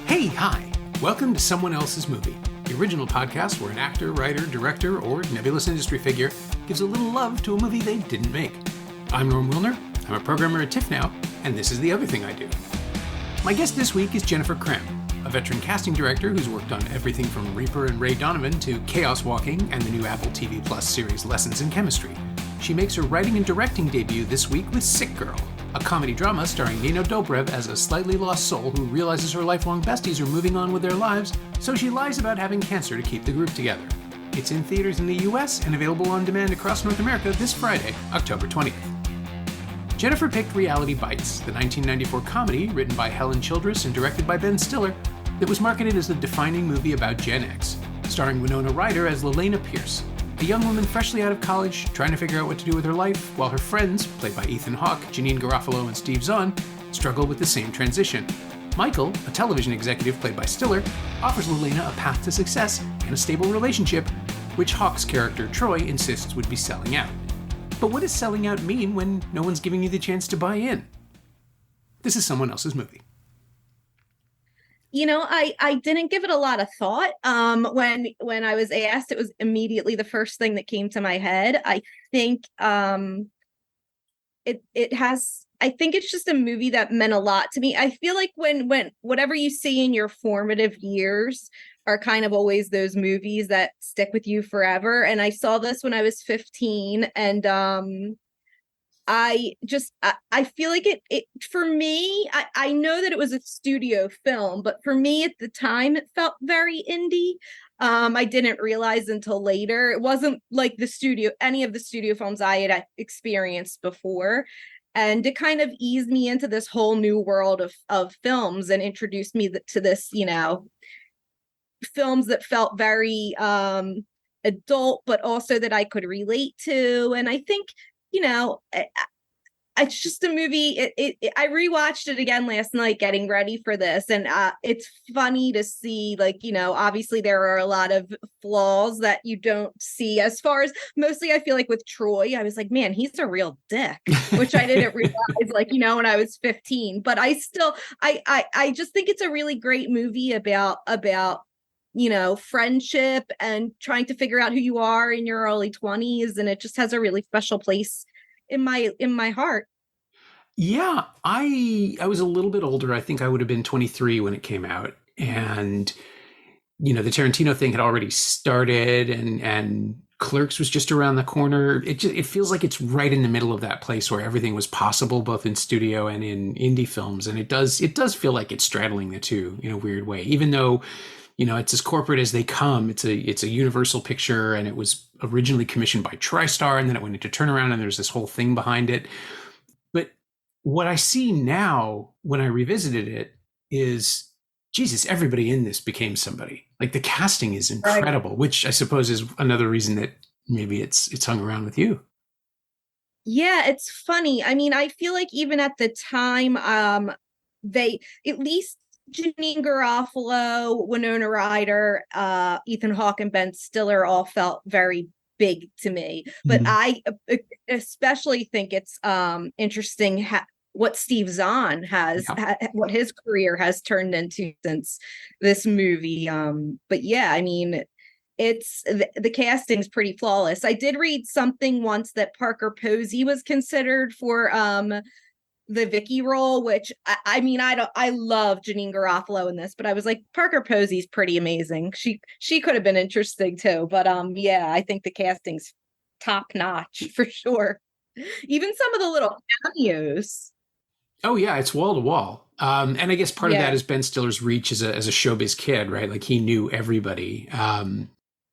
Hey, hi! Welcome to Someone Else's Movie, the original podcast where an actor, writer, director, or nebulous industry figure gives a little love to a movie they didn't make. I'm Norm Wilner, I'm a programmer at TIFF now, and this is the other thing I do. My guest this week is Jennifer Cram, a veteran casting director who's worked on everything from Reaper and Ray Donovan to Chaos Walking and the new Apple TV Plus series Lessons in Chemistry. She makes her writing and directing debut this week with Sick Girl, a comedy drama starring Nino Dobrev as a slightly lost soul who realizes her lifelong besties are moving on with their lives, so she lies about having cancer to keep the group together. It's in theaters in the US and available on demand across North America this Friday, October 20th. Jennifer picked Reality Bites, the 1994 comedy written by Helen Childress and directed by Ben Stiller that was marketed as a defining movie about Gen X, starring Winona Ryder as Lelena Pierce, a young woman freshly out of college trying to figure out what to do with her life, while her friends, played by Ethan Hawke, Janeane Garofalo, and Steve Zahn, struggle with the same transition. Michael, a television executive played by Stiller, offers Lelena a path to success and a stable relationship, which Hawke's character Troy insists would be selling out. But what does selling out mean when no one's giving you the chance to buy in? This is Someone Else's Movie. You know, I didn't give it a lot of thought. When I was asked, it was immediately the first thing that came to my head. I think it has. I think it's just a movie that meant a lot to me. I feel like when whatever you see in your formative years are kind of always those movies that stick with you forever. And I saw this when I was 15, and I feel like it for me, I know that it was a studio film, but for me at the time, it felt very indie. I didn't realize until later. It wasn't like any of the studio films I had experienced before. And it kind of eased me into this whole new world of films and introduced me to this, films that felt very adult, but also that I could relate to. And I think, it's just a movie. I rewatched it again last night, getting ready for this, and it's funny to see. Obviously there are a lot of flaws that you don't see. As far as mostly, I feel like with Troy, I was like, man, he's a real dick, which I didn't realize, when I was 15. But I still, I just think it's a really great movie about friendship and trying to figure out who you are in your early 20s, and it just has a really special place in my heart. Yeah, I was a little bit older. I think I would have been 23 when it came out, and the Tarantino thing had already started, and Clerks was just around the corner. It feels like it's right in the middle of that place where everything was possible, both in studio and in indie films, and it does feel like it's straddling the two in a weird way, even though it's as corporate as they come. It's a Universal picture, and it was originally commissioned by TriStar, and then it went into turnaround, and there's this whole thing behind it. But what I see now when I revisited it is, Jesus, everybody in this became somebody. Like, the casting is incredible, right? Which I suppose is another reason that maybe it's hung around with you. Yeah, it's funny. I mean, I feel like even at the time, they, at least Janeane Garofalo, Winona Ryder, Ethan Hawke, and Ben Stiller all felt very big to me. But I especially think it's interesting what Steve Zahn has, what his career has turned into since this movie. But yeah, I mean, it's the casting's pretty flawless. I did read something once that Parker Posey was considered for the Vicky role, which I love Janeane Garofalo in this, but I was like, Parker Posey's pretty amazing. She could have been interesting too, but yeah, I think the casting's top notch for sure. Even some of the little cameos. Oh yeah, it's wall to wall. And I guess part of that is Ben Stiller's reach as a showbiz kid, right? Like, he knew everybody.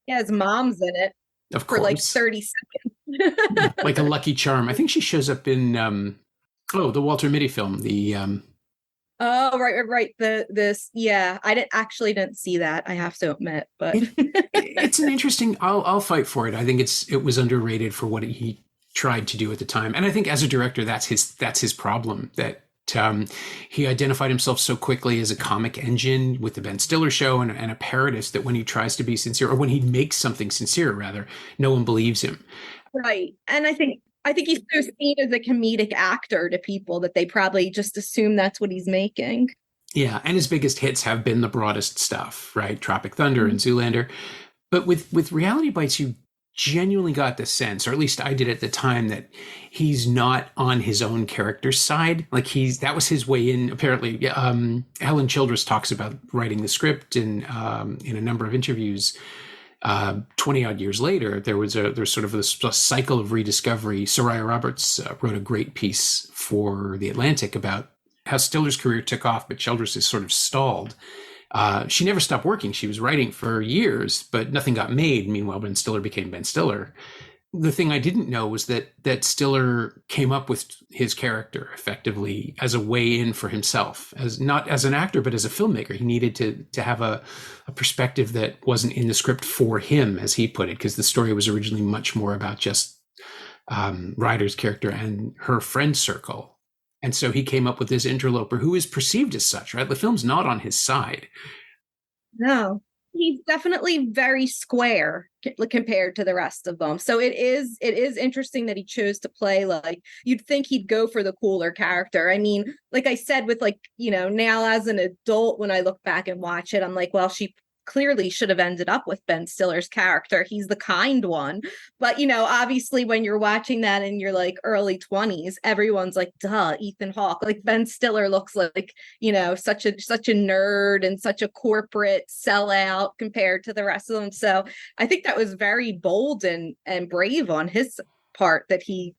His mom's in it for like 30 seconds. Like a Lucky Charm. I think she shows up in the Walter Mitty film. Oh, right. I didn't see that, I have to admit, but it's an interesting. I'll fight for it. I think it was underrated for what he tried to do at the time, and I think as a director, that's his problem. That he identified himself so quickly as a comic engine with the Ben Stiller show and a parodist that when he tries to be sincere, or when he makes something sincere, rather, no one believes him. Right, and I think he's so seen as a comedic actor to people that they probably just assume that's what he's making. Yeah, and his biggest hits have been the broadest stuff, right? Tropic Thunder and Zoolander. But with Reality Bites, you genuinely got the sense, or at least I did at the time, that he's not on his own character's side. Like that was his way in. Apparently, Helen Childress talks about writing the script in a number of interviews. 20 odd years later, there's sort of this cycle of rediscovery. Soraya Roberts wrote a great piece for The Atlantic about how Stiller's career took off, but Childress is sort of stalled. She never stopped working. She was writing for years, but nothing got made. Meanwhile, Ben Stiller became Ben Stiller. The thing I didn't know was that Stiller came up with his character effectively as a way in for himself, as not as an actor, but as a filmmaker. He needed to have a perspective that wasn't in the script for him, as he put it, because the story was originally much more about just Ryder's character and her friend circle. And so he came up with this interloper who is perceived as such, right? The film's not on his side. No, he's definitely very square compared to the rest of them. So it is interesting that he chose to play, like, you'd think he'd go for the cooler character. I mean, like I said, with, like, you know, now as an adult, when I look back and watch it, I'm like, well, she clearly should have ended up with Ben Stiller's character. He's the kind one. But, you know, obviously when you're watching that in your like early 20s, everyone's like, duh, Ethan Hawke. Like, Ben Stiller looks like, you know, such a nerd and such a corporate sellout compared to the rest of them. So I think that was very bold and brave on his part that he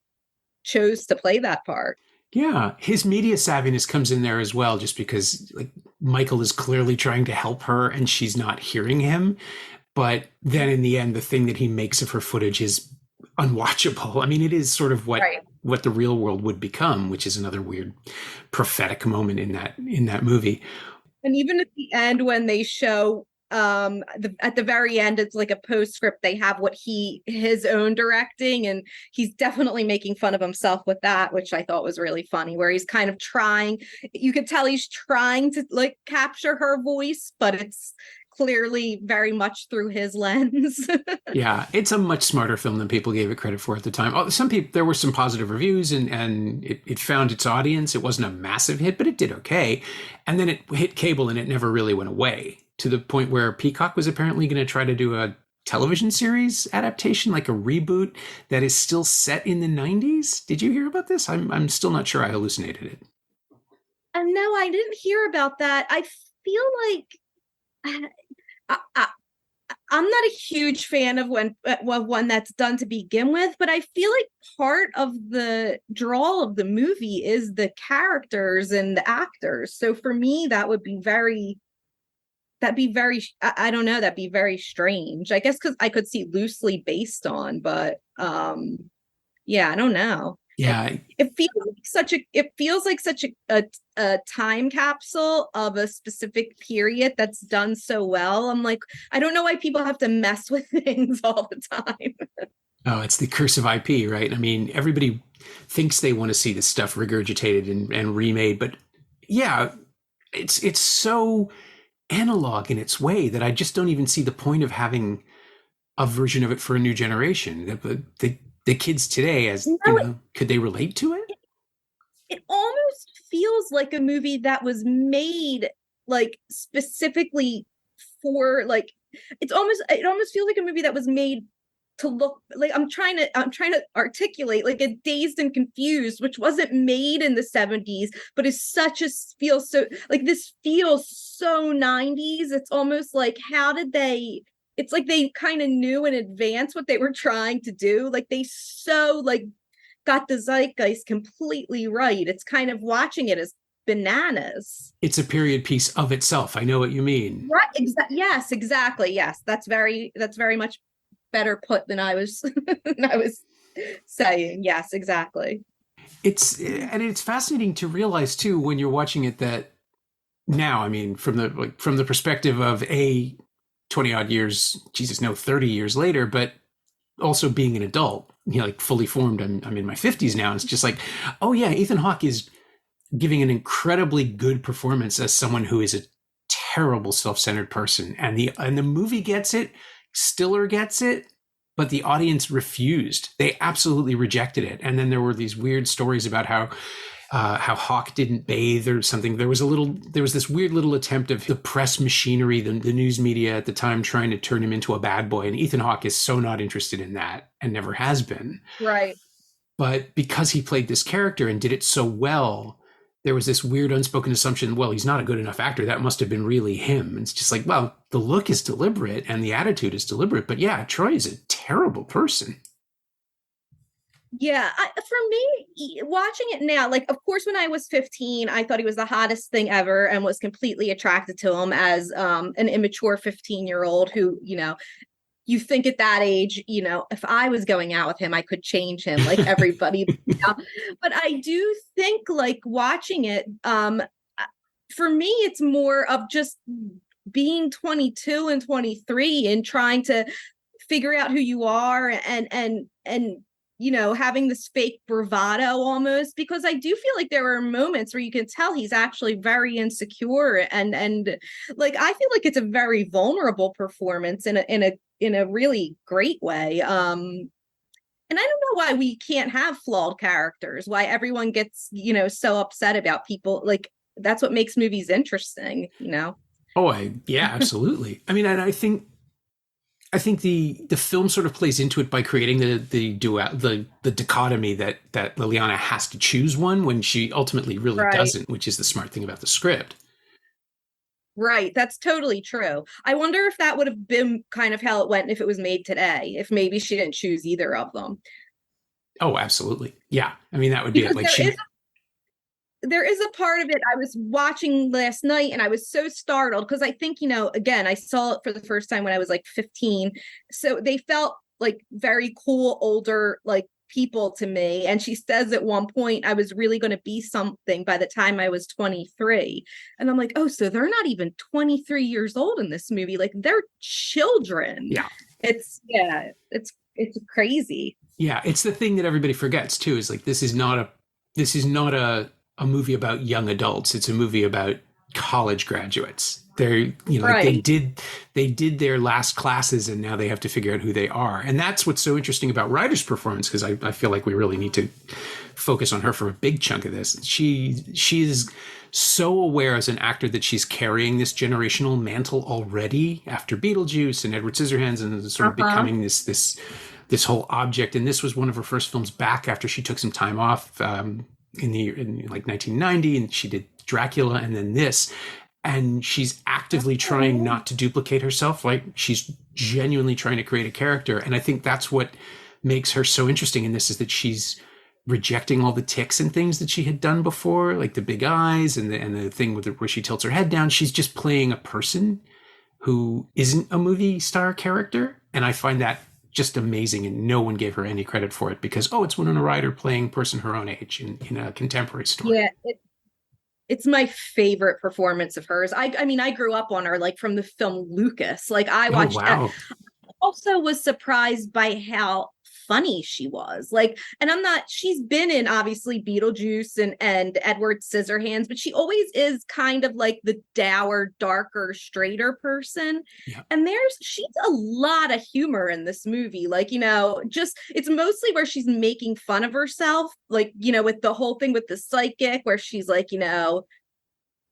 chose to play that part. Yeah, his media savviness comes in there as well, just because, like, Michael is clearly trying to help her and she's not hearing him. But then in the end, the thing that he makes of her footage is unwatchable. I mean, it is sort of what the real world would become, which is another weird prophetic moment in that movie. And even at the end, when they show at the very end, it's like a postscript. They have his own directing, and he's definitely making fun of himself with that, which I thought was really funny, where he's kind of trying, you could tell he's trying to like capture her voice, but it's clearly very much through his lens. Yeah, it's a much smarter film than people gave it credit for at the time. There were some positive reviews, and it found its audience. It wasn't a massive hit, but it did okay. And then it hit cable, and it never really went away, to the point where Peacock was apparently going to try to do a television series adaptation, like a reboot that is still set in the 90s. Did you hear about this? I'm still not sure I hallucinated it. No, I didn't hear about that. I feel like I'm not a huge fan of one that's done to begin with, but I feel like part of the draw of the movie is the characters and the actors. So for me, that'd be very, I don't know, that'd be very strange. I guess because I could see loosely based on, but yeah, I don't know. Yeah, it feels like such a time capsule of a specific period that's done so well. I'm like, I don't know why people have to mess with things all the time. Oh, it's the curse of IP, right? I mean, everybody thinks they want to see this stuff regurgitated and remade, but yeah, it's so analog in its way that I just don't even see the point of having a version of it for a new generation. The kids today, could they relate to it? It almost feels like a movie that was made like specifically for, like, it almost feels like a movie that was made to look like, I'm trying to articulate, like, a Dazed and Confused, which wasn't made in the 70s, but is feels so like, this feels so 90s. It's almost like, it's like they kind of knew in advance what they were trying to do. Like, they so like got the zeitgeist completely right. It's kind of, watching it as bananas. It's a period piece of itself. I know what you mean. Right. Yes, exactly. Yes. That's very much better put than I was saying. Yes, exactly. It's fascinating to realize too, when you're watching it, that now, I mean, from the perspective of 20 odd years, 30 years later, but also being an adult, like fully formed. I'm in my 50s now. And it's just like, oh yeah, Ethan Hawke is giving an incredibly good performance as someone who is a terrible self-centered person. And the movie gets it, Stiller gets it, but the audience refused. They absolutely rejected it. And then there were these weird stories about how how Hawke didn't bathe or something. There was this weird little attempt of the press machinery, the news media at the time trying to turn him into a bad boy. And Ethan Hawke is so not interested in that and never has been. Right. But because he played this character and did it so well, there was this weird unspoken assumption, well, he's not a good enough actor. That must have been really him. And it's just like, well, the look is deliberate and the attitude is deliberate. But yeah, Troy is a terrible person. Yeah, for me, watching it now, like, of course, when I was 15, I thought he was the hottest thing ever and was completely attracted to him as an immature 15-year-old who, you think at that age, if I was going out with him, I could change him like everybody. But I do think, like, watching it, for me, it's more of just being 22 and 23 and trying to figure out who you are and having this fake bravado almost, because I do feel like there are moments where you can tell he's actually very insecure and like, I feel like it's a very vulnerable performance in a really great way. And I don't know why we can't have flawed characters, why everyone gets, so upset about people. Like, that's what makes movies interesting, Oh, yeah, absolutely. I mean, and I think the film sort of plays into it by creating the dichotomy that Liliana has to choose one when she ultimately really doesn't, which is the smart thing about the script. Right. That's totally true. I wonder if that would have been kind of how it went if it was made today, if maybe she didn't choose either of them. Oh, absolutely. Yeah. I mean, that would be it. Like there is a part of it I was watching last night and I was so startled because I think, again, I saw it for the first time when I was like 15. So they felt like very cool, older, like people to me. And she says at one point, I was really going to be something by the time I was 23. And I'm like, oh, so they're not even 23 years old in this movie. Like, they're children. Yeah. It's crazy. Yeah. It's the thing that everybody forgets too, is like, this is not a movie about young adults. It's a movie about college graduates. They're, like they did their last classes and now they have to figure out who they are. And that's what's so interesting about Ryder's performance, because I feel like we really need to focus on her for a big chunk of this. She is so aware as an actor that she's carrying this generational mantle already after Beetlejuice and Edward Scissorhands and sort of becoming this whole object. And this was one of her first films back after she took some time off, in like 1990, and she did Dracula and then this, and she's actively trying not to duplicate herself. Like, she's genuinely trying to create a character. And I think that's what makes her so interesting in this, is that she's rejecting all the tics and things that she had done before, like the big eyes and the thing where she tilts her head down. She's just playing a person who isn't a movie star character. And I find that just amazing, and no one gave her any credit for it because, it's Winona Ryder playing a person her own age in a contemporary story. Yeah, it's my favorite performance of hers. I mean, I grew up on her, like, from the film Lucas. Like, I watched that. Also was surprised by how funny she was. Like, and she's been in obviously Beetlejuice and Edward Scissorhands, but she always is kind of like the dour, darker, straighter person. Yeah. And she's a lot of humor in this movie. Like, just, it's mostly where she's making fun of herself. Like, with the whole thing with the psychic where she's like,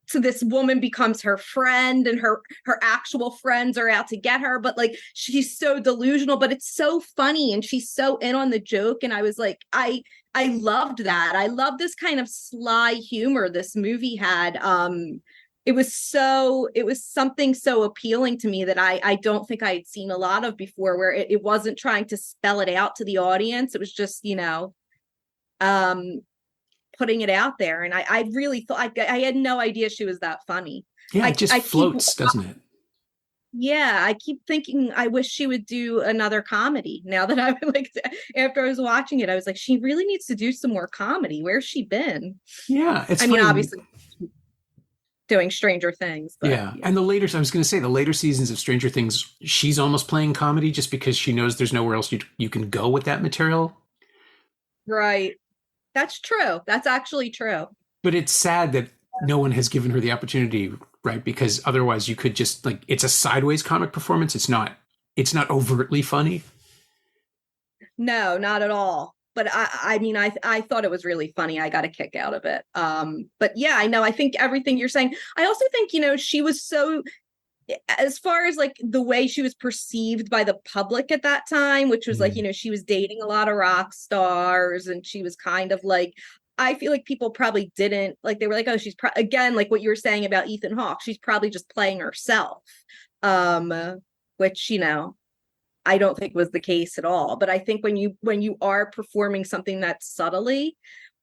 so this woman becomes her friend and her actual friends are out to get her, but like, she's so delusional, but it's so funny and she's so in on the joke. And I was like, I loved that. I love this kind of sly humor this movie had. It was something so appealing to me that I don't think I had seen a lot of before, where it wasn't trying to spell it out to the audience. It was just, putting it out there. And I really thought, I had no idea she was that funny. Yeah, it just floats, doesn't it? Yeah, I keep thinking I wish she would do another comedy. Now that I'm like, after I was watching it, I was like, she really needs to do some more comedy. Where's she been? Yeah, it's funny. Obviously doing Stranger Things. But, yeah. And the later seasons of Stranger Things, she's almost playing comedy just because she knows there's nowhere else you can go with that material. Right. That's true. That's actually true. But it's sad that no one has given her the opportunity, right? Because otherwise you could just, like, it's a sideways comic performance. It's not overtly funny. No, not at all. but I mean, I thought it was really funny. I got a kick out of it. But yeah, I know. I think everything you're saying. I also think, she was so, as far as like the way she was perceived by the public at that time, which was like, she was dating a lot of rock stars, and she was kind of like, I feel like people probably didn't like, they were like, oh, she's again, like what you were saying about Ethan Hawke, she's probably just playing herself. Which, I don't think was the case at all. But I think when you are performing something that subtly,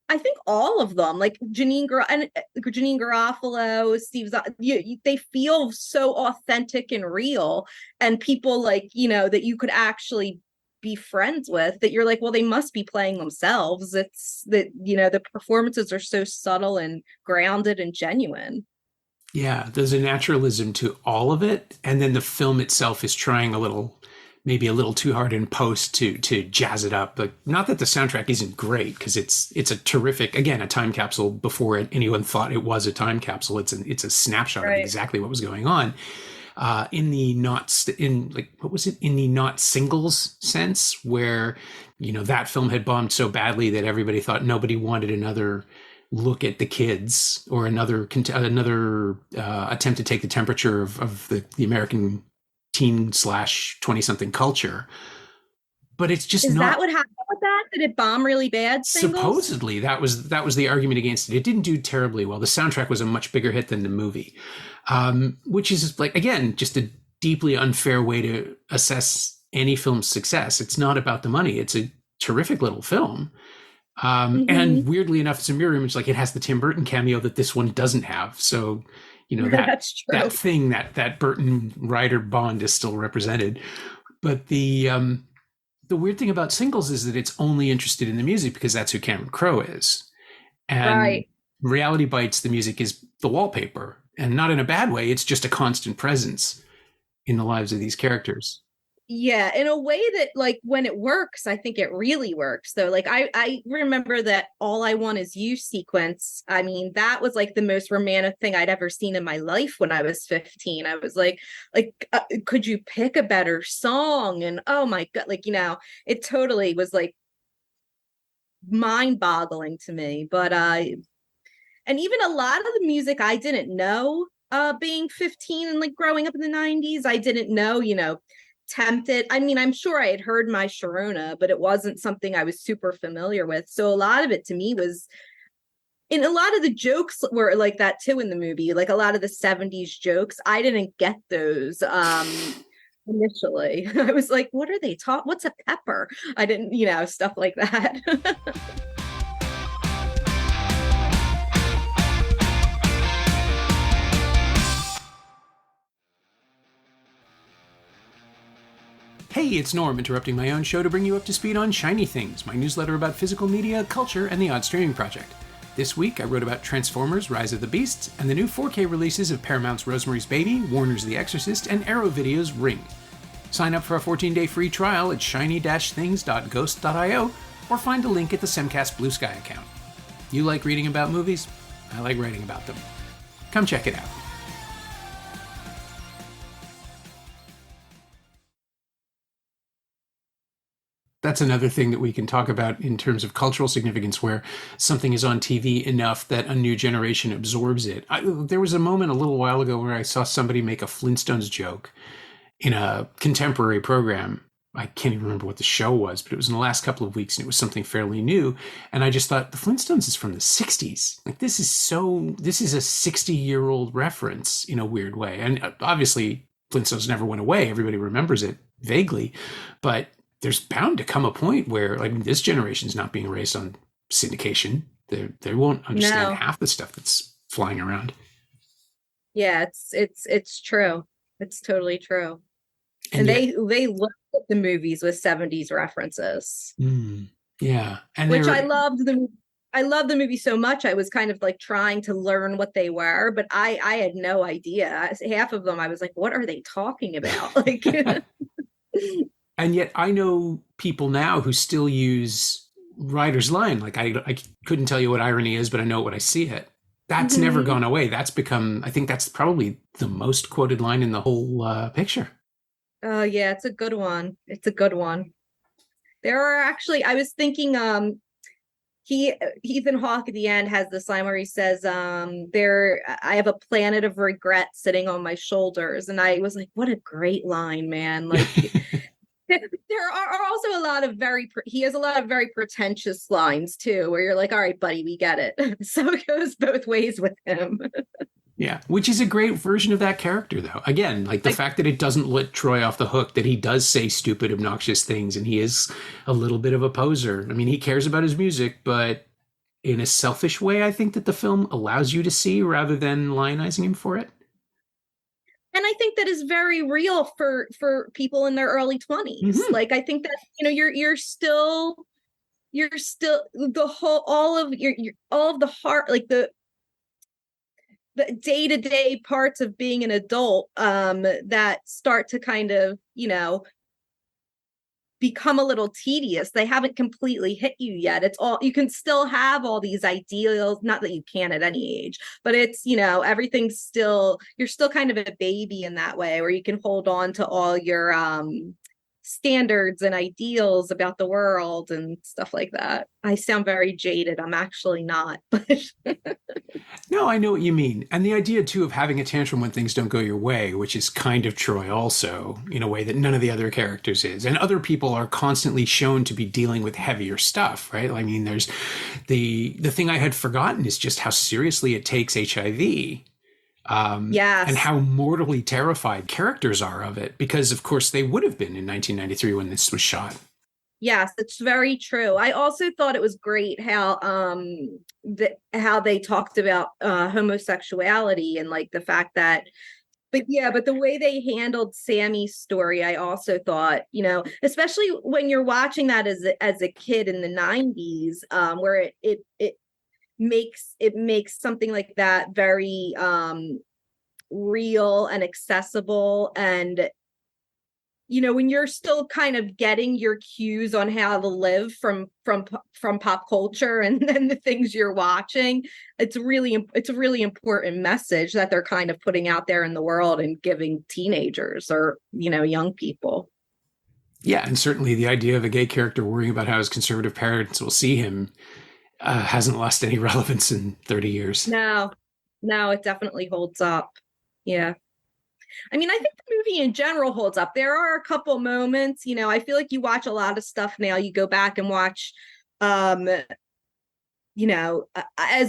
I think all of them, like Janeane Garofalo, Steve Zahn, they feel so authentic and real, and people like, that you could actually be friends with, that you're like, well, they must be playing themselves. It's that, the performances are so subtle and grounded and genuine. Yeah, there's a naturalism to all of it. And then the film itself is trying maybe a little too hard in post to jazz it up. But not that the soundtrack isn't great, because it's a terrific, again, a time capsule before anyone thought it was a time capsule. It's a snapshot of exactly what was going on. In the not singles sense, where, that film had bombed so badly that everybody thought nobody wanted another look at the kids, or another attempt to take the temperature of the American teen / 20-something culture. But it's just Is not. Is that what happened with that? Did it bomb really bad? Singles? Supposedly, that was the argument against it. It didn't do terribly well. The soundtrack was a much bigger hit than the movie, which is, like, again, just a deeply unfair way to assess any film's success. It's not about the money. It's a terrific little film. And weirdly enough, it's a mirror image. Like, it has the Tim Burton cameo that this one doesn't have. So, that thing, that Burton Ryder bond is still represented. But the weird thing about Singles is that it's only interested in the music because that's who Cameron Crowe is. And Reality Bites, the music is the wallpaper, and not in a bad way. It's just a constant presence in the lives of these characters. Yeah, in a way that, like, when it works, I think it really works. Though, like, I remember that All I Want Is You sequence. I mean, that was like the most romantic thing I'd ever seen in my life when I was 15. I was like, could you pick a better song? And oh my God, like, it totally was like mind-boggling to me. But and even a lot of the music I didn't know, being 15 and like growing up in the 90s, I didn't know, Tempted. I mean, I'm sure I had heard My Sharona, but it wasn't something I was super familiar with. So a lot of it to me was, and a lot of the jokes were like that too in the movie, like a lot of the 70s jokes. I didn't get those initially. I was like, what are they talking? What's a pepper? I didn't, stuff like that. Hey, it's Norm, interrupting my own show to bring you up to speed on Shiny Things, my newsletter about physical media, culture, and the odd streaming project. This week, I wrote about Transformers: Rise of the Beasts and the new 4K releases of Paramount's Rosemary's Baby, Warner's The Exorcist, and Arrow Video's Ring. Sign up for a 14-day free trial at shiny-things.ghost.io, or find a link at the Semcast Blue Sky account. You like reading about movies? I like writing about them. Come check it out. That's another thing that we can talk about in terms of cultural significance, where something is on TV enough that a new generation absorbs it. There was a moment a little while ago where I saw somebody make a Flintstones joke in a contemporary program. I can't even remember what the show was, but it was in the last couple of weeks, and it was something fairly new. And I just thought, the Flintstones is from the 60s. Like, this is a 60-year-old reference in a weird way. And obviously, Flintstones never went away. Everybody remembers it vaguely. But there's bound to come a point where, like, this generation's not being raised on syndication. They won't understand half the stuff that's flying around. Yeah, it's true. It's totally true. And they looked at the movies with 70s references. Yeah. And which I loved the movie so much. I was kind of like trying to learn what they were, but I had no idea. Half of them I was like, what are they talking about? Like And yet I know people now who still use Ryder's line. Like, I couldn't tell you what irony is, but I know it when I see it. That's never gone away. That's become, I think that's probably the most quoted line in the whole picture. Oh, yeah, it's a good one. It's a good one. There are actually, I was thinking, Ethan Hawke at the end has this line where he says, I have a planet of regret sitting on my shoulders. And I was like, what a great line, man. Like, there are also a lot of he has a lot of very pretentious lines too, where you're like, all right, buddy, we get it. So it goes both ways with him. Yeah, which is a great version of that character, though. Again, like the fact that it doesn't let Troy off the hook, that he does say stupid, obnoxious things, and he is a little bit of a poser. I mean, he cares about his music, but in a selfish way, I think that the film allows you to see rather than lionizing him for it. And I think that is very real for people in their early 20s. Mm-hmm. Like, I think that, you're still the whole, all of the heart, like the day-to-day parts of being an adult that start to kind of, become a little tedious. They haven't completely hit you yet. It's all, you can still have all these ideals, not that you can at any age, but it's, everything's still, you're still kind of a baby in that way, where you can hold on to all your standards and ideals about the world and stuff like that. I sound very jaded. I'm actually not, but no, I know what you mean. And the idea too of having a tantrum when things don't go your way, which is kind of Troy also, in a way that none of the other characters is. And other people are constantly shown to be dealing with heavier stuff, right? I mean, there's the thing I had forgotten is just how seriously it takes HIV. Yes. And how mortally terrified characters are of it, because of course they would have been in 1993 when this was shot. Yes, it's very true. I also thought it was great how how they talked about homosexuality and like the fact that, but the way they handled Sammy's story, I also thought, especially when you're watching that as a kid in the 90s, where it makes something like that very real and accessible. And when you're still kind of getting your cues on how to live from pop culture and then the things you're watching, it's a really important message that they're kind of putting out there in the world and giving teenagers or young people. Yeah, and certainly the idea of a gay character worrying about how his conservative parents will see him hasn't lost any relevance in 30 years. No, it definitely holds up. Yeah. I mean, I think the movie in general holds up. There are a couple moments, I feel like you watch a lot of stuff now. You go back and watch, as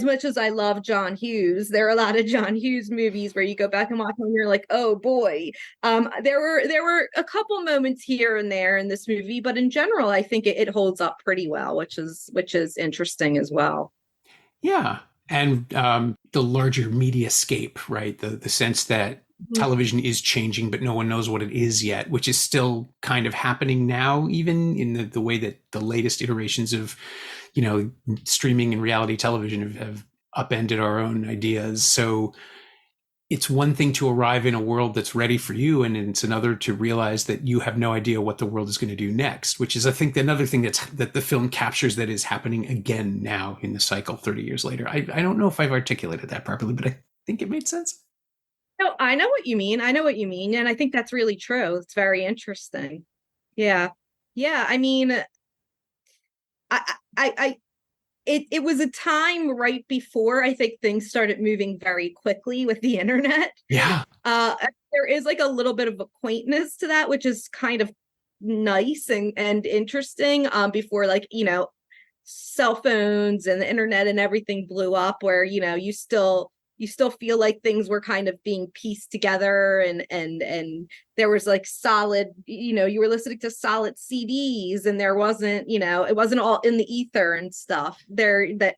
much as I love John Hughes, there are a lot of John Hughes movies where you go back and watch them and you're like, oh boy. There were a couple moments here and there in this movie, but in general, I think it holds up pretty well, which is interesting as well. Yeah. And the larger media scape, right? The sense that television is changing, but no one knows what it is yet, which is still kind of happening now, even in the way that the latest iterations of, streaming and reality television have upended our own ideas. So it's one thing to arrive in a world that's ready for you, and it's another to realize that you have no idea what the world is going to do next, which is, I think, another thing that the film captures that is happening again now in the cycle 30 years later. I don't know if I've articulated that properly, but I think it made sense. No, I know what you mean. And I think that's really true. It's very interesting. Yeah. Yeah. I mean, it was a time right before I think things started moving very quickly with the internet. Yeah. There is like a little bit of a quaintness to that, which is kind of nice and interesting. Before cell phones and the internet and everything blew up, where you still feel like things were kind of being pieced together and there was like solid, you were listening to solid CDs and there wasn't, it wasn't all in the ether and stuff there that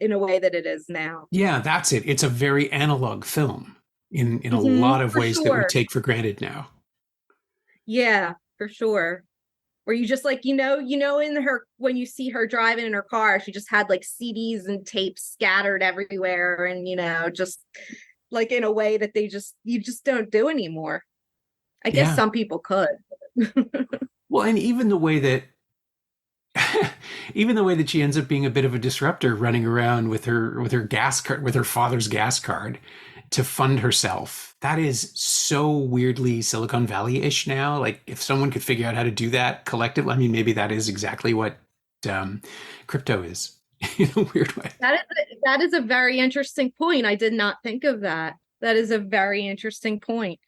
in a way that it is now. Yeah, that's it. It's a very analog film in a lot of ways that we take for granted now. Yeah, for sure. Where you just like, in her, when you see her driving in her car, she just had like CDs and tapes scattered everywhere. And, just like in a way that you just don't do anymore. I guess some people could. Well, and even the way that she ends up being a bit of a disruptor, running around with her gas card, with her father's gas card, to fund herself. That is so weirdly Silicon Valley-ish now. Like if someone could figure out how to do that collectively, I mean, maybe that is exactly what crypto is in a weird way. That is a very interesting point. I did not think of that. That is a very interesting point.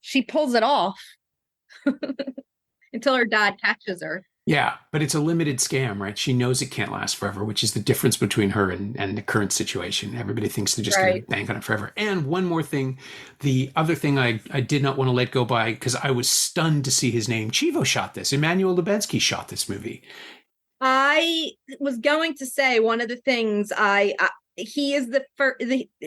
She pulls it off until her dad catches her. Yeah, but it's a limited scam, right? She knows it can't last forever, which is the difference between her and the current situation. Everybody thinks they're just going to bank on it forever. And one more thing, the other thing I did not want to let go by, because I was stunned to see his name. Chivo shot this. Emmanuel Lubezki shot this movie. I was going to say one of the things he is the first.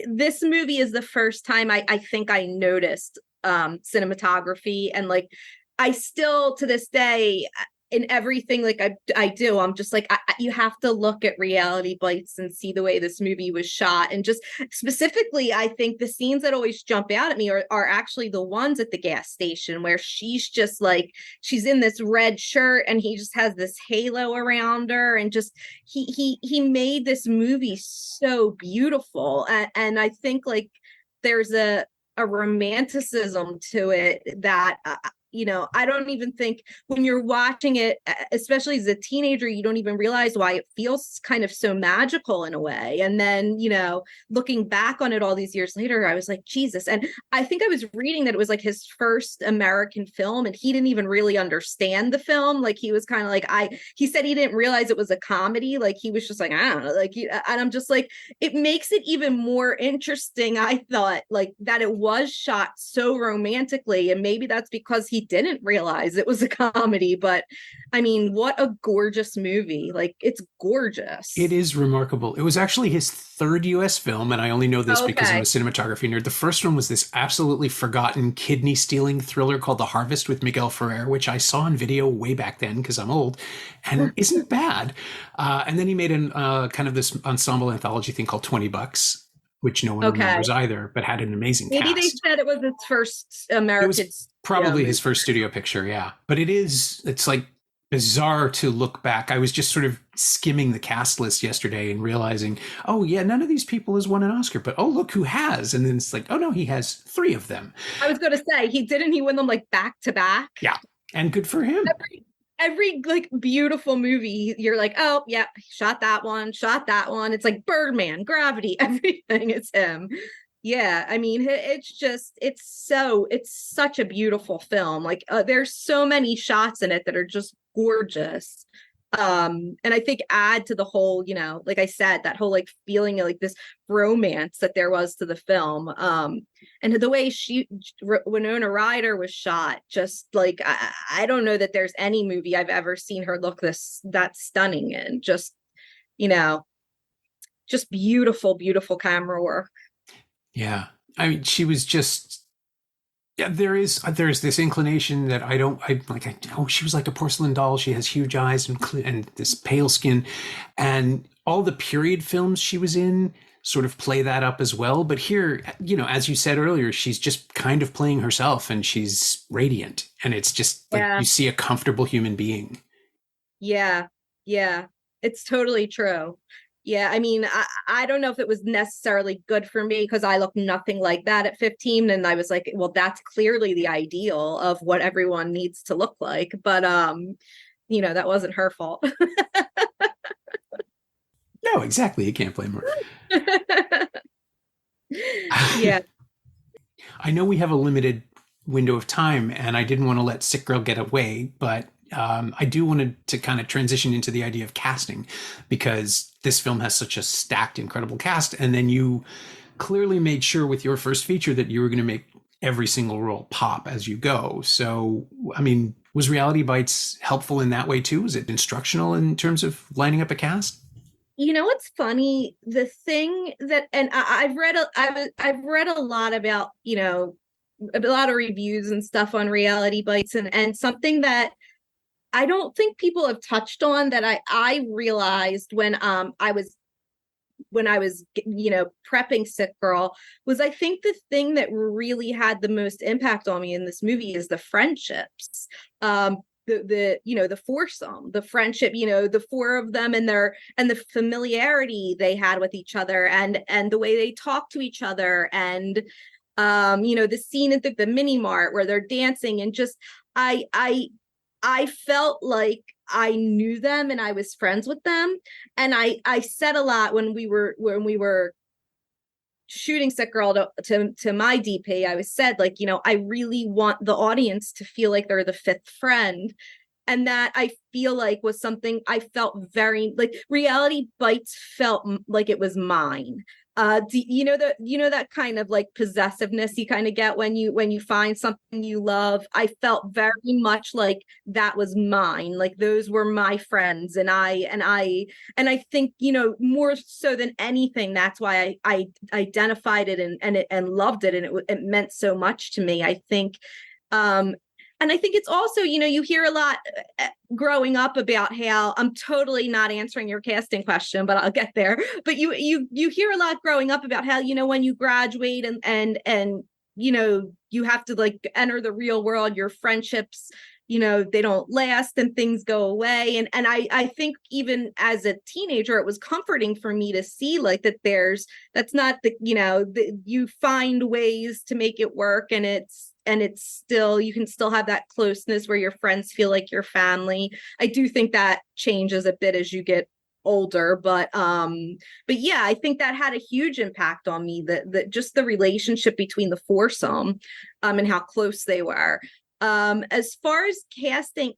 This movie is the first time I think I noticed cinematography, and like I still to this day in everything like I do, I'm just like you have to look at Reality Bites and see the way this movie was shot, and just specifically I think the scenes that always jump out at me are actually the ones at the gas station where she's just like she's in this red shirt and he just has this halo around her, and just he made this movie so beautiful, and I think like there's a romanticism to it that I don't even think when you're watching it, especially as a teenager, you don't even realize why it feels kind of so magical in a way. And then, looking back on it all these years later, I was like, Jesus. And I think I was reading that it was like his first American film, and he didn't even really understand the film. Like he was kind of like, he said he didn't realize it was a comedy. Like he was just like, I don't know, like, and I'm just like, it makes it even more interesting. I thought like that it was shot so romantically, and maybe that's because he didn't realize it was a comedy. But I mean, what a gorgeous movie. Like it's gorgeous. It is remarkable. It was actually his third US film, and I only know this because I'm a cinematography nerd. The first one was this absolutely forgotten kidney stealing thriller called The Harvest with Miguel Ferrer, which I saw on video way back then because I'm old and isn't bad. And then he made an kind of this ensemble anthology thing called $20, which no one remembers either, but had an amazing cast. Maybe they said it was his first American. It was probably his first studio picture, yeah. But it's like bizarre to look back. I was just sort of skimming the cast list yesterday and realizing, oh yeah, none of these people has won an Oscar, but oh look who has. And then it's like, oh no, he has 3 of them. I was going to say, he win them like back to back? Yeah, and good for him. Every like beautiful movie, you're like, oh yeah, shot that one. It's like Birdman, Gravity, everything is him. Yeah, I mean, it's such a beautiful film. Like there's so many shots in it that are just gorgeous. And I think add to the whole, like I said, that whole like feeling of like this romance that there was to the film. And the way Winona Ryder was shot, just like, I don't know that there's any movie I've ever seen her look that stunning in. Just beautiful, beautiful camera work. Yeah. I mean, she was just, yeah, there's this inclination that she was like a porcelain doll. She has huge eyes and this pale skin, and all the period films she was in sort of play that up as well. But here, as you said earlier, she's just kind of playing herself, and she's radiant, and it's just like you see a comfortable human being. Yeah. Yeah. It's totally true. Yeah, I mean, I don't know if it was necessarily good for me because I looked nothing like that at 15. And I was like, well, that's clearly the ideal of what everyone needs to look like. But, that wasn't her fault. No, exactly. You can't blame her. Yeah. I know we have a limited window of time, and I didn't want to let Sick Girl get away, but I do want to kind of transition into the idea of casting, because this film has such a stacked, incredible cast. And then you clearly made sure with your first feature that you were going to make every single role pop as you go. So, I mean, was Reality Bites helpful in that way too? Was it instructional in terms of lining up a cast? What's funny? The thing that, and I've read a lot about, a lot of reviews and stuff on Reality Bites, and something that I don't think people have touched on that I realized when I was prepping Sick Girl was, I think the thing that really had the most impact on me in this movie is the friendships. the foursome, the friendship, the four of them, and the familiarity they had with each other, and the way they talk to each other, and the scene at the mini mart where they're dancing, and just I felt like I knew them and I was friends with them. And I said a lot when we were shooting Sick Girl to my DP. I was said, like, I really want the audience to feel like they're the fifth friend. And that I feel like was something I felt very like. Reality Bites felt like it was mine. That kind of like possessiveness you kind of get when you find something you love. I felt very much like that was mine. Like those were my friends, and I think, more so than anything, that's why I identified it and loved it, and it meant so much to me. I think and I think it's also, you hear a lot growing up about how, I'm totally not answering your casting question, but I'll get there. But you hear a lot growing up about how, when you graduate and you have to like enter the real world, your friendships, they don't last and things go away. And I think even as a teenager, it was comforting for me to see like that's not you find ways to make it work, and it's still, you can still have that closeness where your friends feel like your family. I do think that changes a bit as you get older, but yeah, I think that had a huge impact on me, that just the relationship between the foursome, and how close they were. As far as casting,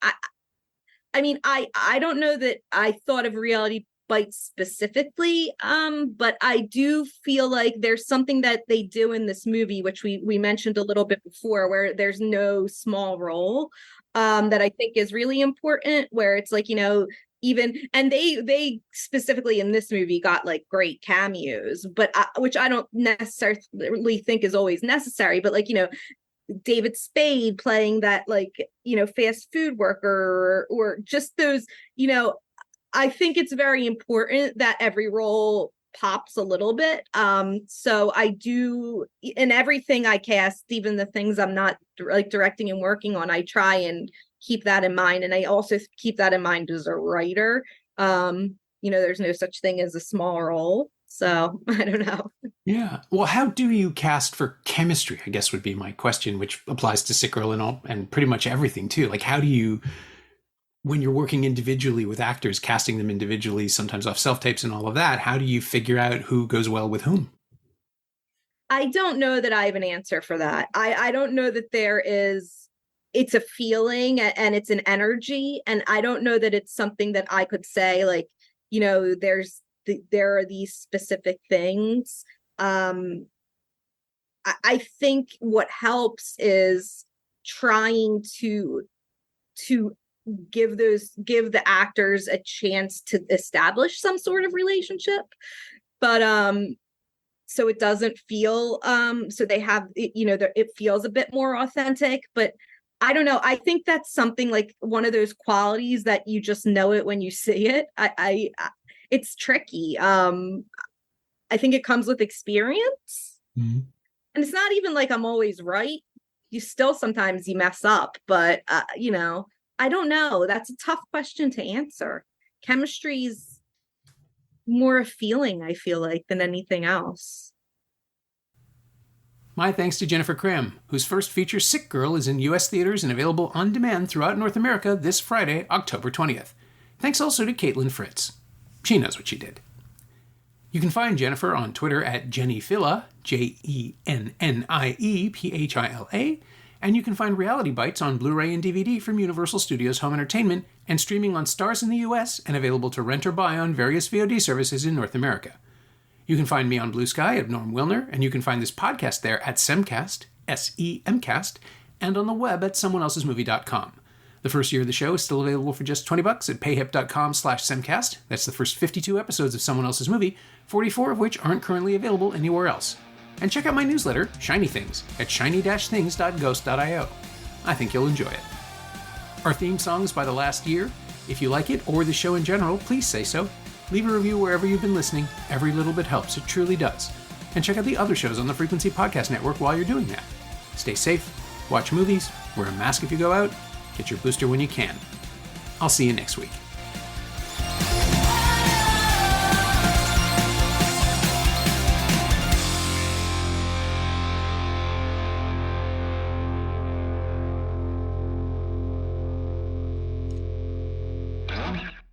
I don't know that I thought of Reality Bites specifically, but I do feel like there's something that they do in this movie, which we mentioned a little bit before, where there's no small role, that I think is really important, where it's like, even, and they specifically in this movie got like great cameos, but which I don't necessarily think is always necessary, but like, David Spade playing that like, fast food worker, or just those, I think it's very important that every role pops a little bit. So I do, in everything I cast, even the things I'm not like directing and working on, I try and keep that in mind. And I also keep that in mind as a writer. There's no such thing as a small role. So I don't know. Yeah. Well, how do you cast for chemistry, I guess would be my question, which applies to Sick Girl and pretty much everything too. Like, how do you, when you're working individually with actors, casting them individually, sometimes off self-tapes and all of that, how do you figure out who goes well with whom? I don't know that I have an answer for that. I don't know that it's a feeling and it's an energy. And I don't know that it's something that I could say like, there are these specific things. I think what helps is trying to give the actors a chance to establish some sort of relationship, but so it doesn't feel so they have it feels a bit more authentic. But I don't know, I think that's something like one of those qualities that you just know it when you see it. It's tricky. I think it comes with experience. Mm-hmm. And it's not even like I'm always right. You still sometimes you mess up, but I don't know. That's a tough question to answer. Chemistry's more a feeling, I feel like, than anything else. My thanks to Jennifer Cram, whose first feature, Sick Girl, is in U.S. theaters and available on demand throughout North America this Friday, October 20th. Thanks also to Caitlin Fritz. She knows what she did. You can find Jennifer on Twitter at JenniePhila, JenniePhila, and you can find Reality Bites on Blu-ray and DVD from Universal Studios Home Entertainment and streaming on Starz in the US and available to rent or buy on various VOD services in North America. You can find me on Blue Sky at Norm Wilner, and you can find this podcast there at Semcast, S-E-M-Cast, and on the web at someoneelsesmovie.com. The first year of the show is still available for just $20 at payhip.com/Semcast. That's the first 52 episodes of Someone Else's Movie, 44 of which aren't currently available anywhere else. And check out my newsletter, Shiny Things, at shiny-things.ghost.io. I think you'll enjoy it. Our theme song is by The Last Year. If you like it, or the show in general, please say so. Leave a review wherever you've been listening. Every little bit helps, it truly does. And check out the other shows on the Frequency Podcast Network while you're doing that. Stay safe, watch movies, wear a mask if you go out, Get your booster when you can. I'll see you next week.